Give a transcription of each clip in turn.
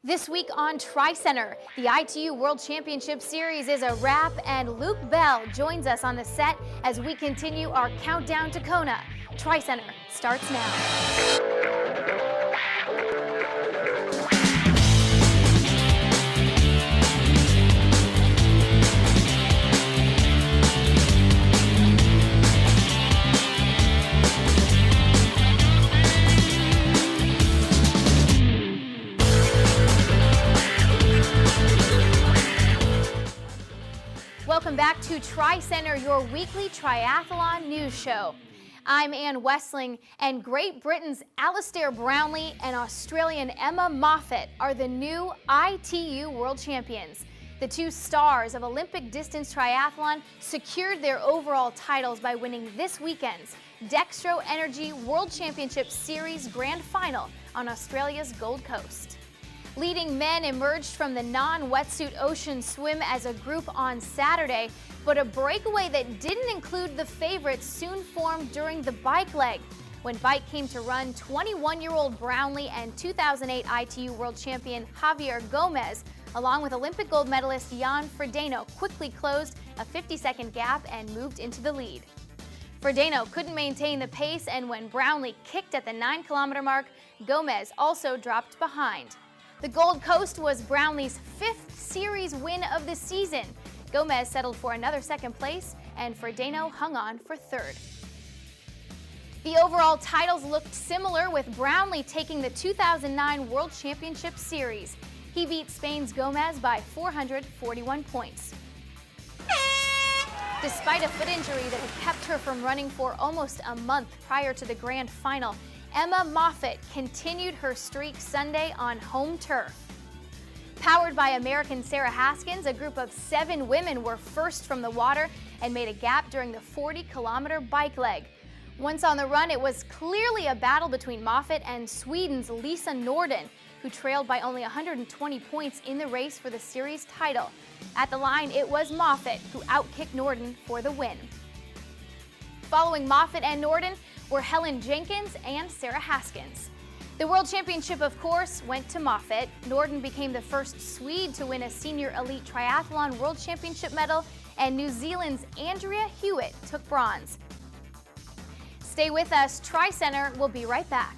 This week on TriCenter, the ITU World Championship Series is a wrap, and Luke Bell joins us on the set as we continue our countdown to Kona. TriCenter starts now. Welcome back to TriCenter, your weekly triathlon news show. I'm Ann Westling, and Great Britain's Alistair Brownlee and Australian Emma Moffat are the new ITU World Champions. The two stars of Olympic distance triathlon secured their overall titles by winning this weekend's Dextro Energy World Championship Series Grand Final on Australia's Gold Coast. Leading men emerged from the non-wetsuit ocean swim as a group on Saturday, but a breakaway that didn't include the favorites soon formed during the bike leg. When bike came to run, 21-year-old Brownlee and 2008 ITU World Champion Javier Gomez, along with Olympic gold medalist Jan Frodeno, quickly closed a 50-second gap and moved into the lead. Frodeno couldn't maintain the pace, and when Brownlee kicked at the 9-kilometer mark, Gomez also dropped behind. The Gold Coast was Brownlee's 5th series win of the season. Gomez settled for another second place, and Frodeno hung on for third. The overall titles looked similar, with Brownlee taking the 2009 World Championship Series. He beat Spain's Gomez by 441 points. Despite a foot injury that had kept her from running for almost a month prior to the grand final, Emma Moffat continued her streak Sunday on home turf. Powered by American Sarah Haskins, a group of 7 women were first from the water and made a gap during the 40-kilometer bike leg. Once on the run, it was clearly a battle between Moffat and Sweden's Lisa Norden, who trailed by only 120 points in the race for the series title. At the line, it was Moffat who outkicked Norden for the win. Following Moffat and Norden were Helen Jenkins and Sarah Haskins. The World Championship, of course, went to Moffat. Norden became the first Swede to win a senior elite triathlon World Championship medal, and New Zealand's Andrea Hewitt took bronze. Stay with us. TriCenter will be right back.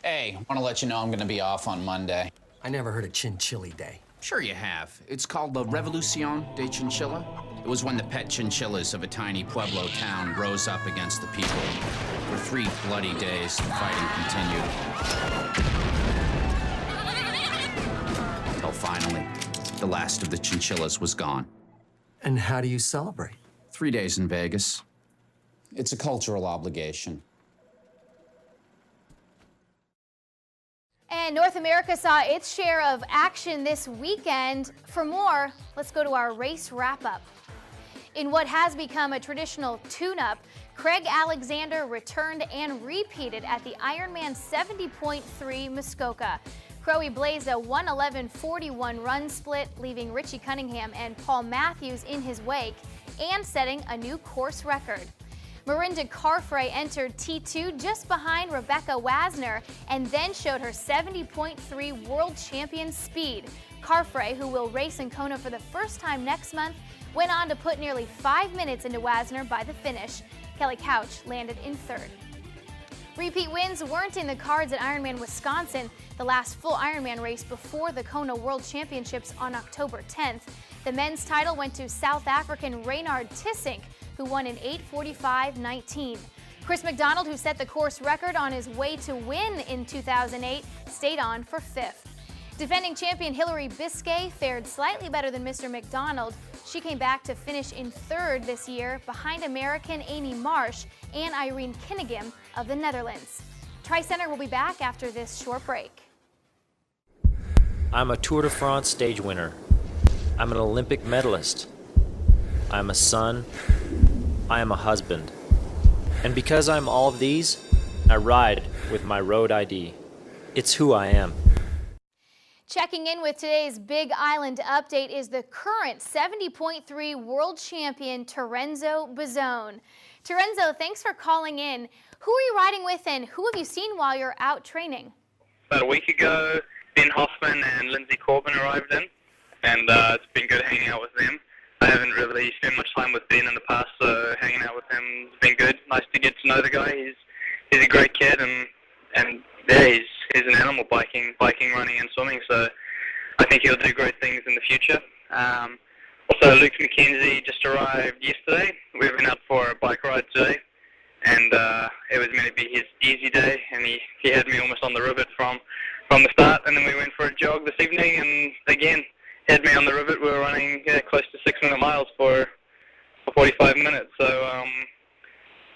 Hey, want to let you know I'm going to be off on Monday. I never heard of Chinchilli Day. Sure you have. It's called the Revolucion de Chinchilla. It was when the pet chinchillas of a tiny Pueblo town rose up against the people. For 3 bloody days, the fighting continued. Until finally, the last of the chinchillas was gone. And how do you celebrate? 3 days in Vegas. It's a cultural obligation. And North America saw its share of action this weekend. For more, let's go to our race wrap-up. In what has become a traditional tune-up, Craig Alexander returned and repeated at the Ironman 70.3 Muskoka. Crowe blazed a 1:11.41 run split, leaving Richie Cunningham and Paul Matthews in his wake and setting a new course record. Mirinda Carfrae entered T2 just behind Rebecca Wasner and then showed her 70.3 world champion speed. Carfrae, who will race in Kona for the first time next month, went on to put nearly 5 minutes into Wasner by the finish. Kelly Couch landed in third. Repeat wins weren't in the cards at Ironman Wisconsin, the last full Ironman race before the Kona World Championships on October 10th. The men's title went to South African Reynard Tissink, who won in 8:45.19. Chris McDonald, who set the course record on his way to win in 2008, stayed on for 5th. Defending champion Hillary Biscay fared slightly better than Mr. McDonald. She came back to finish in 3rd this year, behind American Amy Marsh and Irene Kinnegim of the Netherlands. TriCenter will be back after this short break. I'm a Tour de France stage winner. I'm an Olympic medalist. I'm a son. I am a husband. And because I'm all of these, I ride with my road ID. It's who I am. Checking in with today's Big Island update is the current 70.3 world champion, Terenzo Bozzone. Terenzo, thanks for calling in. Who are you riding with and who have you seen while you're out training? About a week ago, Ben Hoffman and Lindsay Corbin arrived in, and it's been good hanging out with them. I haven't really spent much time with Ben in the past, so hanging out with him has been good. Nice to get to know the guy. He's a great kid, and yeah, he's an animal, biking, running, and swimming. So I think he'll do great things in the future. Also, Luke McKenzie just arrived yesterday. We went out for a bike ride today, and it was meant to be his easy day, and he had me almost on the rivet from the start. And then we went for a jog this evening, and again, had me on the rivet. We were running close to 6-minute miles for 45 minutes. So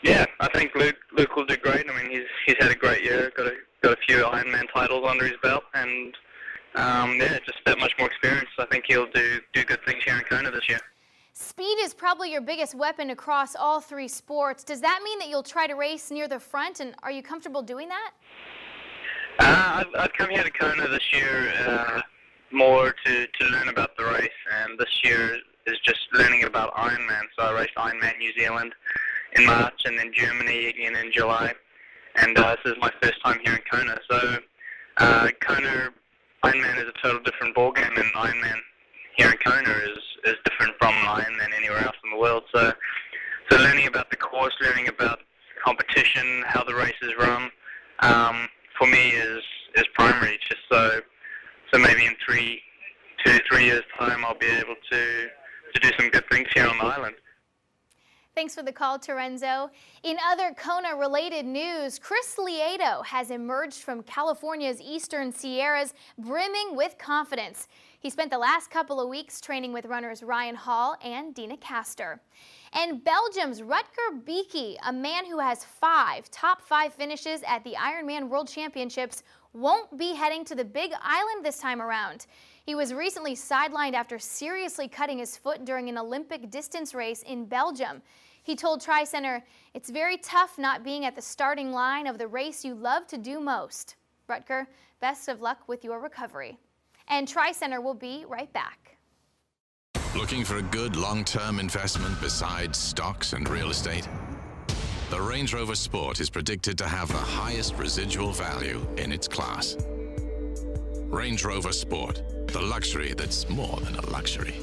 yeah, I think Luke will do great. I mean, he's had a great year. Got a few Ironman titles under his belt, and yeah, just that much more experience. I think he'll do good things here in Kona this year. Speed is probably your biggest weapon across all three sports. Does that mean that you'll try to race near the front, and are you comfortable doing that? I've come here to Kona this year more to learn about the race, and this year is just learning about Ironman. So I raced Ironman New Zealand in March, and then Germany again in July, and this is my first time here in Kona. So Kona Ironman is a total different ballgame, and Ironman here in Kona is different from Ironman anywhere else in the world. So learning about the course, learning about competition, how the races run, for me is primary. Just so maybe in 2 to 3 years' time, I'll be able to do some good things here on the island. Thanks for the call, Terenzo. In other Kona-related news, Chris Lieto has emerged from California's Eastern Sierras brimming with confidence. He spent the last couple of weeks training with runners Ryan Hall and Dina Castor. And Belgium's Rutger Beeke, a man who has top five finishes at the Ironman World Championships, won't be heading to the Big Island this time around. He was recently sidelined after seriously cutting his foot during an Olympic distance race in Belgium. He told TriCenter, "It's very tough not being at the starting line of the race you love to do most." Rutger, best of luck with your recovery. And TriCenter will be right back. Looking for a good long-term investment besides stocks and real estate? The Range Rover Sport is predicted to have the highest residual value in its class. Range Rover Sport, the luxury that's more than a luxury.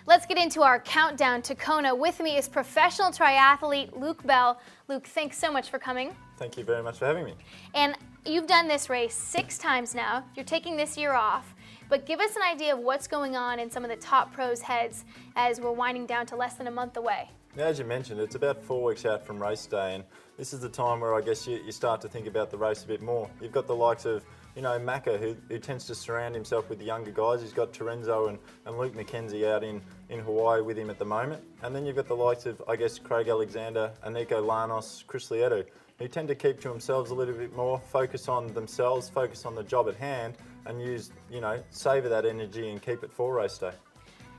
Let's get into our countdown to Kona. With me is professional triathlete Luke Bell. Luke, thanks so much for coming. Thank you very much for having me. And you've done this race 6 times now. You're taking this year off. But give us an idea of what's going on in some of the top pros' heads as we're winding down to less than a month away. Now, as you mentioned, it's about 4 weeks out from race day, and this is the time where I guess you start to think about the race a bit more. You've got the likes of, Macca, who tends to surround himself with the younger guys. He's got Terenzo and Luke McKenzie out in Hawaii with him at the moment. And then you've got the likes of, I guess, Craig Alexander, Nico Lanos, Chris Lieto, who tend to keep to themselves a little bit more, focus on themselves, focus on the job at hand, and use, savour that energy and keep it for race day.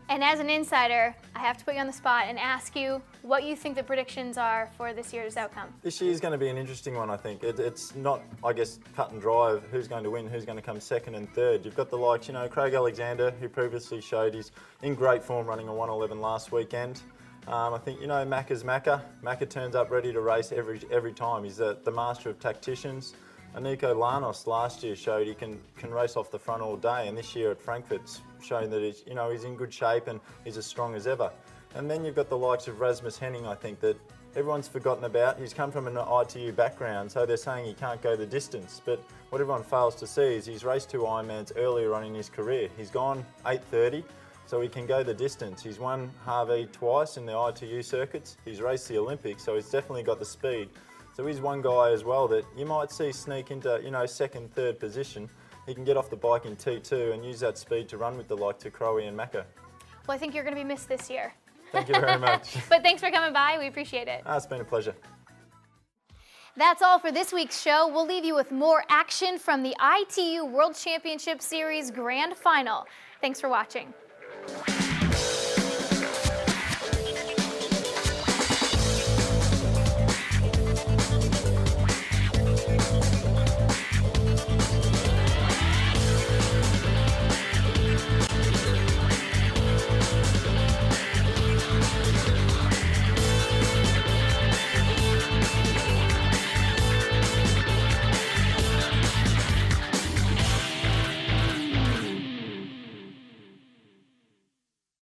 And as an insider, I have to put you on the spot and ask you what you think the predictions are for this year's outcome. This year's going to be an interesting one, I think. It's not, I guess, cut and dry of who's going to win, who's going to come second and third. You've got the likes, Craig Alexander, who previously showed he's in great form running a 1:11 last weekend. I think, Macca's Macca. Macca turns up ready to race every time. He's the master of tacticians. Nico Lanos last year showed he can race off the front all day, and this year at Frankfurt's showing that he's in good shape and he's as strong as ever. And then you've got the likes of Rasmus Henning, I think, that everyone's forgotten about. He's come from an ITU background, so they're saying he can't go the distance. But what everyone fails to see is he's raced 2 Ironmans earlier on in his career. He's gone 8:30, so he can go the distance. He's won Harvey twice in the ITU circuits. He's raced the Olympics, so he's definitely got the speed. So he's one guy as well that you might see sneak into, second, third position. He can get off the bike in T2 and use that speed to run with the like to Crowe and Macca. Well, I think you're going to be missed this year. Thank you very much. But thanks for coming by. We appreciate it. It's been a pleasure. That's all for this week's show. We'll leave you with more action from the ITU World Championship Series Grand Final. Thanks for watching.